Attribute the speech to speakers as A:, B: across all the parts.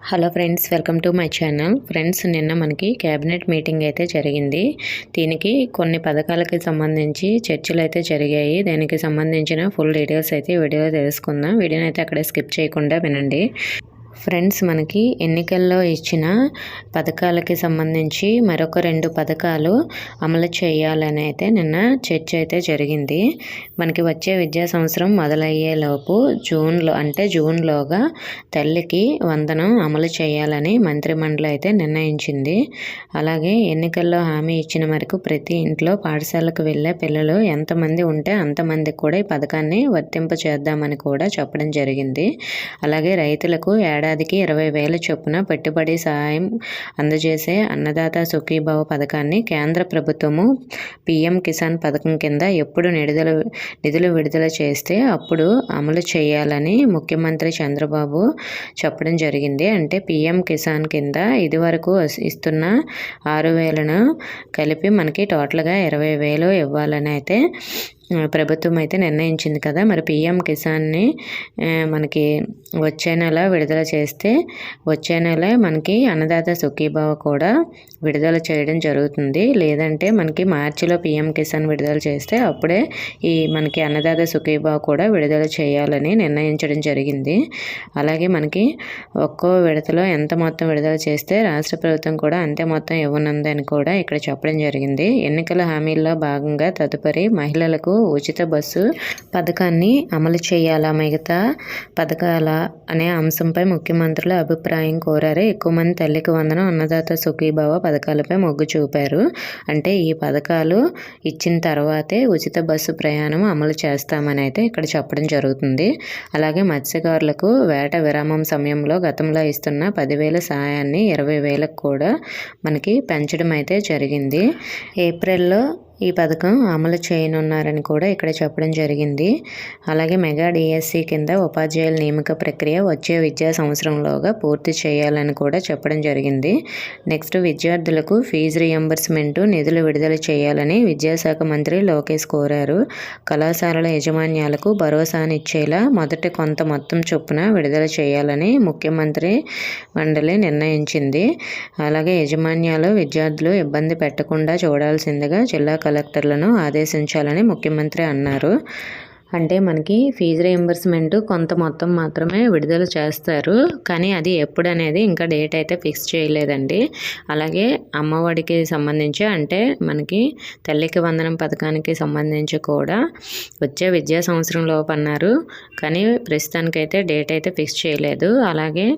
A: Hello friends, welcome to my channel. Friends, నిన్న మనకి cabinet meeting అయితే జరిగింది. దీనికి కొన్ని పథకాలకి సంబంధించి చర్చలు అయితే జరిగాయి. దానికి సంబంధించిన ఫుల్ డీటెయిల్స్ అయితే వీడియోలో తెలుసుకుందాం. వీడియోని అయితే అక్కడే స్కిప్ చేయకుండా వినండి. ఫ్రెండ్స్, మనకి ఎన్నికల్లో ఇచ్చిన పథకాలకి సంబంధించి మరొక 2 పథకాలు అమలు చేయాలని అయితే నిన్న చర్చ అయితే జరిగింది. మనకి వచ్చే విద్యా సంవత్సరం మొదలయ్యేలోపు జూన్లోగా తల్లికి వందనం అమలు చేయాలని మంత్రిమండలి అయితే నిర్ణయించింది. అలాగే ఎన్నికల్లో హామీ ఇచ్చిన మేరకు ప్రతి ఇంట్లో పాఠశాలకు వెళ్ళే పిల్లలు ఎంతమంది ఉంటే అంతమందికి కూడా ఈ పథకాన్ని వర్తింప చేద్దామని కూడా చెప్పడం జరిగింది. అలాగే రైతులకు ఏడాదికి 20,000 చొప్పున పెట్టుబడి సహాయం అందజేసే అన్నదాత సుఖీభవ పథకాన్ని కేంద్ర ప్రభుత్వము పీఎం కిసాన్ పథకం కింద ఎప్పుడు నిధులు విడుదల చేస్తే అప్పుడు అమలు చేయాలని ముఖ్యమంత్రి చంద్రబాబు చెప్పడం జరిగింది. అంటే పీఎం కిసాన్ కింద ఇదివరకు ఇస్తున్న 6,000ను కలిపి మనకి టోటల్గా 20,000 ఇవ్వాలని అయితే ప్రభుత్వం అయితే నిర్ణయించింది కదా. మరి పీఎం కిసాన్ని మనకి వచ్చే నెల విడుదల చేస్తే వచ్చే నెల మనకి అన్నదాత సుఖీభావ కూడా విడుదల చేయడం జరుగుతుంది. లేదంటే మనకి మార్చిలో పీఎం కిసాన్ విడుదల చేస్తే అప్పుడే మనకి అన్నదాత సుఖీభావ కూడా విడుదల చేయాలని నిర్ణయించడం జరిగింది. అలాగే మనకి ఒక్కో విడతలో ఎంత మొత్తం విడుదల చేస్తే రాష్ట్ర ప్రభుత్వం కూడా అంతే మొత్తం ఇవ్వనుందని కూడా ఇక్కడ చెప్పడం జరిగింది. ఎన్నికల హామీల్లో భాగంగా తదుపరి మహిళలకు ఉచిత బస్సు పథకాన్ని అమలు చేయాలా, మిగతా పథకాల అనే అంశంపై ముఖ్యమంత్రుల అభిప్రాయం కోరారు. ఎక్కువ మంది తల్లికి వందనం, అన్నదాత సుఖీభావ పథకాలపై మొగ్గు చూపారు. అంటే ఈ పథకాలు ఇచ్చిన తర్వాతే ఉచిత బస్సు ప్రయాణం అమలు చేస్తామని అయితే ఇక్కడ చెప్పడం జరుగుతుంది. అలాగే మత్స్యకారులకు వేట విరామం సమయంలో గతంలో ఇస్తున్న 10,000 సహాయాన్ని 20,000 కూడా మనకి పెంచడం అయితే జరిగింది. ఏప్రిల్లో ఈ పథకం అమలు చేయనున్నారని కూడా ఇక్కడ చెప్పడం జరిగింది. అలాగే మెగా డిఎస్సి కింద ఉపాధ్యాయుల నియామక ప్రక్రియ వచ్చే విద్యా సంవత్సరంలోగా పూర్తి చేయాలని కూడా చెప్పడం జరిగింది. నెక్స్ట్, విద్యార్థులకు ఫీజు రియంబర్స్మెంట్ నిధులు విడుదల చేయాలని విద్యాశాఖ మంత్రి లోకేష్ కోరారు. కళాశాలల యాజమాన్యాలకు భరోసానిచ్చేలా మొదట కొంత మొత్తం చొప్పున విడుదల చేయాలని ముఖ్యమంత్రి మండలి నిర్ణయించింది. అలాగే యాజమాన్యాలు విద్యార్థులు ఇబ్బంది పెట్టకుండా చూడాల్సిందిగా జిల్లా కలెక్టర్లను ఆదేశించాలని ముఖ్యమంత్రి అన్నారు. అంటే మనకి ఫీజు రియంబర్స్మెంట్ కొంత మొత్తం మాత్రమే విడుదల చేస్తారు, కానీ అది ఎప్పుడు అనేది ఇంకా డేట్ అయితే ఫిక్స్ చేయలేదండి. అలాగే అమ్మఒడికి సంబంధించి, అంటే మనకి తల్లికి వందనం పథకానికి సంబంధించి కూడా వచ్చే విద్యా సంవత్సరం లోపు అన్నారు, కానీ ప్రస్తుతానికైతే డేట్ అయితే ఫిక్స్ చేయలేదు. అలాగే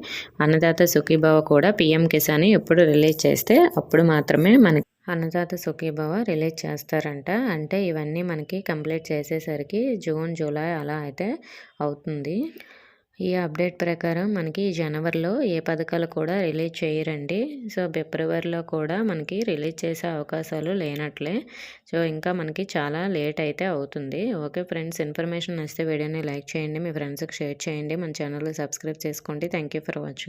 A: అన్నదాత సుఖీభావ కూడా పీఎం కిసాన్ ఎప్పుడు రిలీజ్ చేస్తే అప్పుడు మాత్రమే మనకి అన్నదాత సుఖీభవ రిలీజ్ చేస్తారంట. అంటే ఇవన్నీ మనకి కంప్లీట్ చేసేసరికి జూన్, జూలై అలా అయితే అవుతుంది. ఈ అప్డేట్ ప్రకారం మనకి జనవరిలో ఏ పథకాలు కూడా రిలీజ్ చేయరండి. సో ఫిబ్రవరిలో కూడా మనకి రిలీజ్ చేసే అవకాశాలు లేనట్లే. సో ఇంకా మనకి చాలా లేట్ అయితే అవుతుంది. ఓకే ఫ్రెండ్స్, ఇన్ఫర్మేషన్ నచ్చితే వీడియోని లైక్ చేయండి, మీ ఫ్రెండ్స్కి షేర్ చేయండి, మన ఛానల్ని సబ్స్క్రైబ్ చేసుకోండి. Thank you for watching.